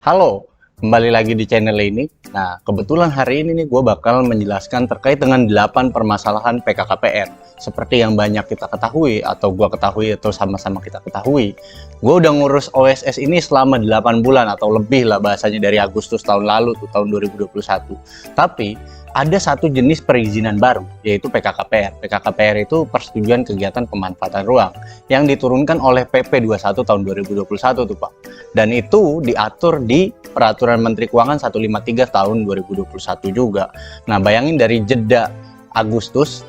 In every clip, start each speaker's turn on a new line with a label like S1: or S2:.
S1: Halo, kembali lagi di channel ini. Nah, kebetulan hari ini nih gue bakal menjelaskan terkait dengan 8 permasalahan PKKPR. Seperti yang banyak kita ketahui, atau gue ketahui, atau sama-sama kita ketahui. Gue udah ngurus OSS ini selama 8 bulan, atau lebih lah bahasanya dari Agustus tahun lalu, tuh tahun 2021. Tapi, ada satu jenis perizinan baru, yaitu PKKPR. PKKPR itu Persetujuan Kegiatan Pemanfaatan Ruang, yang diturunkan oleh PP 21 tahun 2021 tuh Pak. Dan itu diatur di Peraturan Menteri Keuangan 153 tahun 2021 juga. Nah, bayangin dari jeda Agustus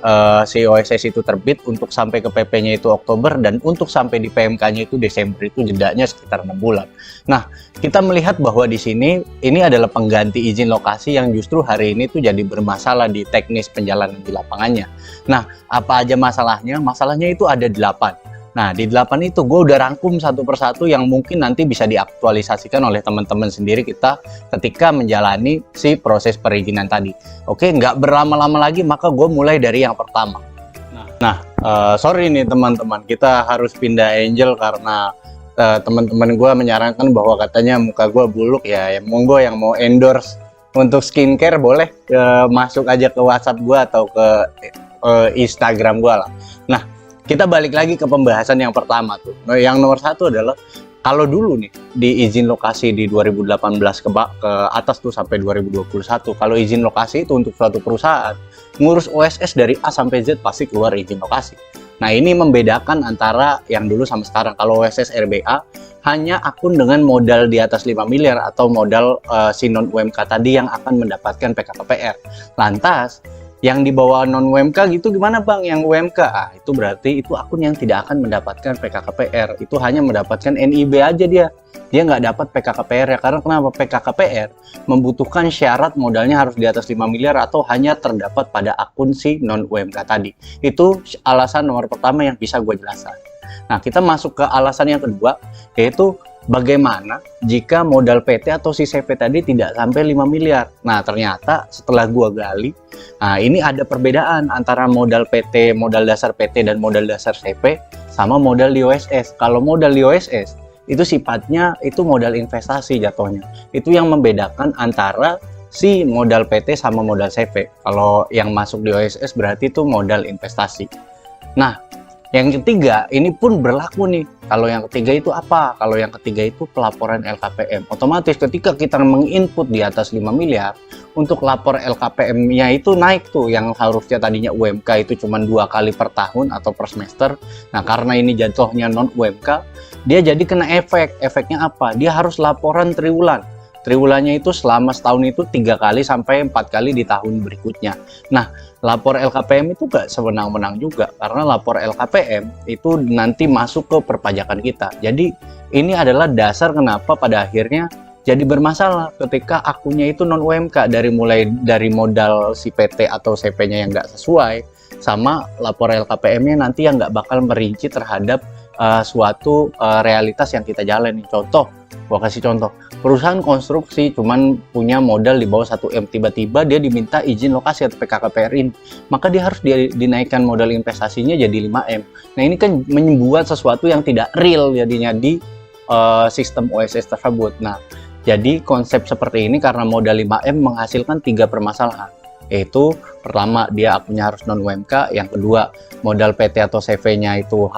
S1: COSS itu terbit untuk sampai ke PP-nya itu Oktober, dan untuk sampai di PMK-nya itu Desember, itu jedanya sekitar 6 bulan. Nah, kita melihat bahwa di sini ini adalah pengganti izin lokasi yang justru hari ini tuh jadi bermasalah di teknis penjalanan di lapangannya. Nah, apa aja masalahnya? Masalahnya itu ada 8. Nah, di 8 itu gue udah rangkum satu persatu yang mungkin nanti bisa diaktualisasikan oleh teman-teman sendiri kita ketika menjalani si proses perizinan tadi. Oke, nggak berlama-lama lagi, maka gue mulai dari yang pertama. Sorry nih teman-teman, kita harus pindah Angel karena teman-teman gue menyarankan bahwa katanya muka gue buluk ya. Monggo yang mau endorse untuk skincare boleh masuk aja ke WhatsApp gue atau ke Instagram gue lah. Nah, kita balik lagi ke pembahasan yang pertama tuh. Yang nomor satu adalah kalau dulu nih di izin lokasi di 2018 ke atas tuh sampai 2021, kalau izin lokasi itu untuk suatu perusahaan ngurus OSS dari A sampai Z pasti keluar izin lokasi. Nah, ini membedakan antara yang dulu sama sekarang. Kalau OSS RBA hanya akun dengan modal di atas 5 miliar atau modal si non UMK tadi yang akan mendapatkan PKKPR. Lantas yang di bawah non UMK gitu gimana Bang? Yang UMK, itu berarti itu akun yang tidak akan mendapatkan PKKPR. Itu hanya mendapatkan NIB aja dia nggak dapat PKKPR ya. Karena kenapa? PKKPR membutuhkan syarat modalnya harus di atas 5 miliar atau hanya terdapat pada akun si non UMK tadi. Itu alasan nomor pertama yang bisa gue jelaskan. Nah, kita masuk ke alasan yang kedua, yaitu bagaimana jika modal PT atau si CP tadi tidak sampai 5 miliar. Nah, ternyata setelah gua gali, nah ini ada perbedaan antara modal PT, modal dasar PT dan modal dasar CP sama modal di OSS. Kalau modal di OSS itu sifatnya itu modal investasi jatuhnya. Itu yang membedakan antara si modal PT sama modal CP. Kalau yang masuk di OSS berarti itu modal investasi. Nah, yang ketiga, ini pun berlaku nih. Kalau yang ketiga itu apa? Kalau yang ketiga itu pelaporan LKPM. Otomatis ketika kita menginput di atas 5 miliar, untuk lapor LKPM-nya itu naik tuh. Yang harusnya tadinya UMK itu cuma 2 kali per tahun atau per semester. Nah, karena ini jatuhnya non-UMK, dia jadi kena efek. Efeknya apa? Dia harus laporan triwulan. Triwulannya itu selama setahun itu 3 kali sampai 4 kali di tahun berikutnya. Nah, lapor LKPM itu gak sewenang-wenang juga, karena lapor LKPM itu nanti masuk ke perpajakan kita. Jadi ini adalah dasar kenapa pada akhirnya jadi bermasalah ketika akunnya itu non UMK, mulai dari modal si PT atau CP-nya yang gak sesuai sama lapor LKPM-nya nanti yang gak bakal merinci terhadap suatu realitas yang kita jalani. Contoh, gua kasih contoh, perusahaan konstruksi cuman punya modal di bawah 1 M, tiba-tiba dia diminta izin lokasi atau PKKPR ini, maka dia harus dinaikkan modal investasinya jadi 5 M. Nah, ini kan membuat sesuatu yang tidak real jadinya di sistem OSS tersebut. Nah, jadi konsep seperti ini karena modal 5 M menghasilkan 3 permasalahan, yaitu pertama dia akunnya harus non UMK, yang kedua modal PT atau CV-nya itu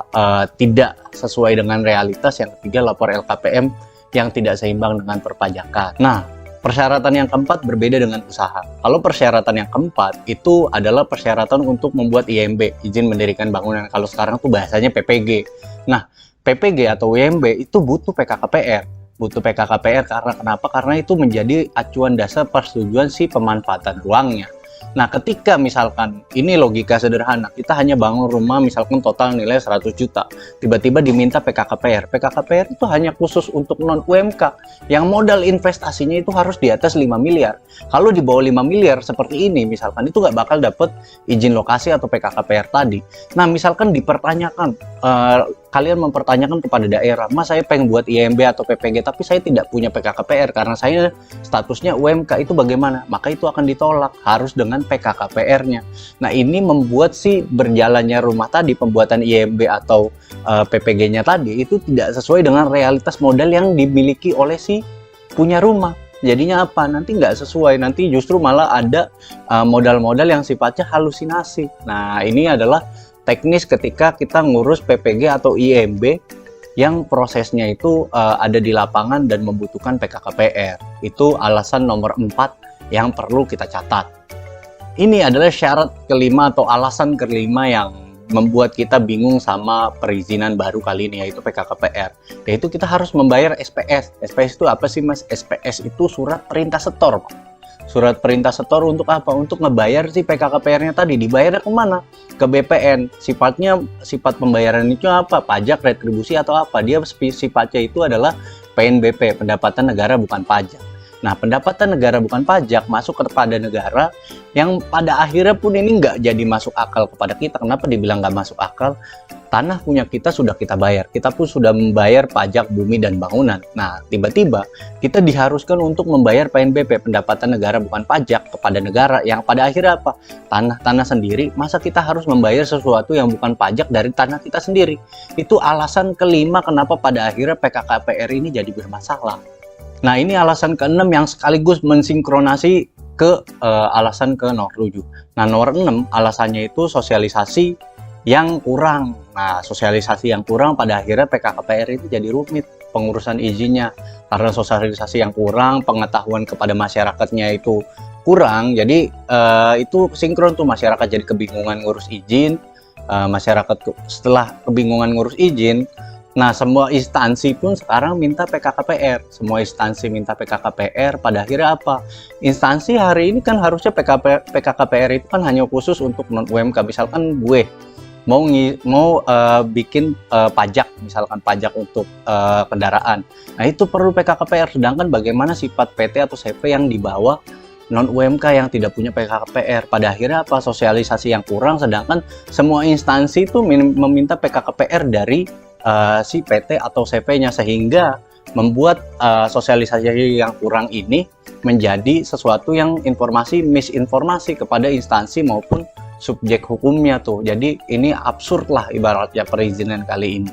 S1: tidak sesuai dengan realitas, yang ketiga lapor LKPM yang tidak seimbang dengan perpajakan. Nah, persyaratan yang keempat berbeda dengan usaha. Kalau persyaratan yang keempat itu adalah persyaratan untuk membuat IMB, izin mendirikan bangunan. Kalau sekarang tuh bahasanya PPG. Nah, PPG atau IMB itu butuh PKKPR. Butuh PKKPR karena kenapa? Karena itu menjadi acuan dasar persetujuan si pemanfaatan ruangnya. Nah, ketika misalkan ini logika sederhana, kita hanya bangun rumah misalkan total nilai 100 juta, tiba-tiba diminta PKKPR. PKKPR itu hanya khusus untuk non UMK yang modal investasinya itu harus di atas 5 miliar. Kalau di bawah 5 miliar seperti ini misalkan, itu nggak bakal dapet izin lokasi atau PKKPR tadi. Nah, misalkan dipertanyakan, kalian mempertanyakan kepada daerah, Mas saya pengen buat IMB atau PPG tapi saya tidak punya PKKPR karena saya statusnya UMK, itu bagaimana? Maka itu akan ditolak, harus dengan PKKPR-nya. Nah, ini membuat si berjalannya rumah tadi, pembuatan IMB atau PPG-nya tadi itu tidak sesuai dengan realitas modal yang dimiliki oleh si punya rumah. Jadinya apa? Nanti nggak sesuai, nanti justru malah ada modal-modal yang sifatnya halusinasi. Nah, ini adalah teknis ketika kita ngurus PPG atau IMB yang prosesnya itu ada di lapangan dan membutuhkan PKKPR. Itu alasan nomor 4 yang perlu kita catat. Ini adalah syarat kelima atau alasan kelima yang membuat kita bingung sama perizinan baru kali ini, yaitu PKKPR. Yaitu kita harus membayar SPS. SPS itu apa sih, Mas? SPS itu surat perintah setor, Pak. Surat perintah setor untuk apa? Untuk ngebayar si PKKPR-nya tadi. Dibayar kemana? Ke BPN. Sifat pembayaran itu apa? Pajak, retribusi, atau apa? Dia sifatnya itu adalah PNBP, pendapatan negara bukan pajak. Nah, pendapatan negara bukan pajak masuk kepada negara yang pada akhirnya pun ini nggak jadi masuk akal kepada kita. Kenapa dibilang nggak masuk akal? Tanah punya kita sudah kita bayar. Kita pun sudah membayar pajak bumi dan bangunan. Nah, tiba-tiba kita diharuskan untuk membayar PNBP, pendapatan negara bukan pajak, kepada negara yang pada akhirnya apa? Tanah sendiri. Masa kita harus membayar sesuatu yang bukan pajak dari tanah kita sendiri? Itu alasan kelima kenapa pada akhirnya PKKPR ini jadi bermasalah. Nah, ini alasan keenam yang sekaligus mensinkronasi ke alasan ke nomor 7. Nah, nomor 6 alasannya itu sosialisasi yang kurang. Nah, sosialisasi yang kurang pada akhirnya PKKPR itu jadi rumit pengurusan izinnya. Karena sosialisasi yang kurang, pengetahuan kepada masyarakatnya itu kurang. Jadi itu sinkron tuh, masyarakat jadi kebingungan ngurus izin. Masyarakat setelah kebingungan ngurus izin, nah, semua instansi pun sekarang minta PKKPR. Semua instansi minta PKKPR, pada akhirnya apa? Instansi hari ini kan harusnya PKKPR itu kan hanya khusus untuk non-UMK. Misalkan gue mau bikin pajak, misalkan pajak untuk kendaraan. Nah, itu perlu PKKPR. Sedangkan bagaimana sifat PT atau CV yang dibawa non-UMK yang tidak punya PKKPR? Pada akhirnya apa? Sosialisasi yang kurang, sedangkan semua instansi itu meminta PKKPR dari si PT atau CV-nya, sehingga membuat sosialisasi yang kurang ini menjadi sesuatu yang misinformasi kepada instansi maupun subjek hukumnya tuh. Jadi ini absurd lah ibaratnya perizinan kali ini.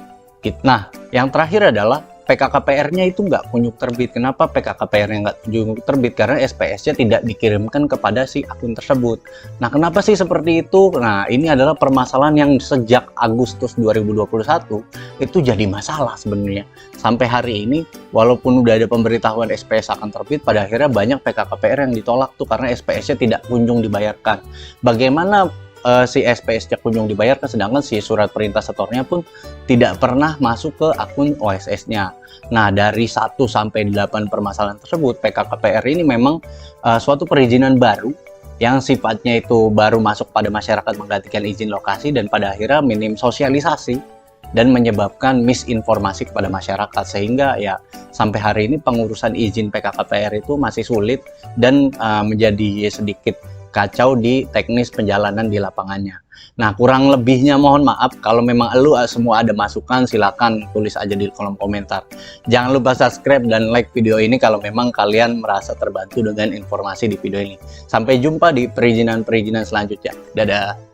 S1: Nah, yang terakhir adalah PKKPR-nya itu nggak kunjung terbit. Kenapa PKKPR-nya nggak kunjung terbit? Karena SPS-nya tidak dikirimkan kepada si akun tersebut. Nah, kenapa sih seperti itu? Nah, ini adalah permasalahan yang sejak Agustus 2021 itu jadi masalah sebenarnya. Sampai hari ini, walaupun udah ada pemberitahuan SPS akan terbit, pada akhirnya banyak PKKPR yang ditolak tuh karena SPS-nya tidak kunjung dibayarkan. Bagaimana si SPS-nya kunjung dibayarkan, sedangkan si surat perintah setornya pun tidak pernah masuk ke akun OSS-nya. Nah, dari 1 sampai 8 permasalahan tersebut, PKKPR ini memang suatu perizinan baru yang sifatnya itu baru masuk pada masyarakat menggantikan izin lokasi, dan pada akhirnya minim sosialisasi dan menyebabkan misinformasi kepada masyarakat, sehingga ya sampai hari ini pengurusan izin PKKPR itu masih sulit dan menjadi sedikit kacau di teknis penjalanan di lapangannya. Nah, kurang lebihnya mohon maaf. Kalau memang lu semua ada masukan, silakan tulis aja di kolom komentar. Jangan lupa subscribe dan like video ini kalau memang kalian merasa terbantu dengan informasi di video ini. Sampai jumpa di perizinan-perizinan selanjutnya. Dadah.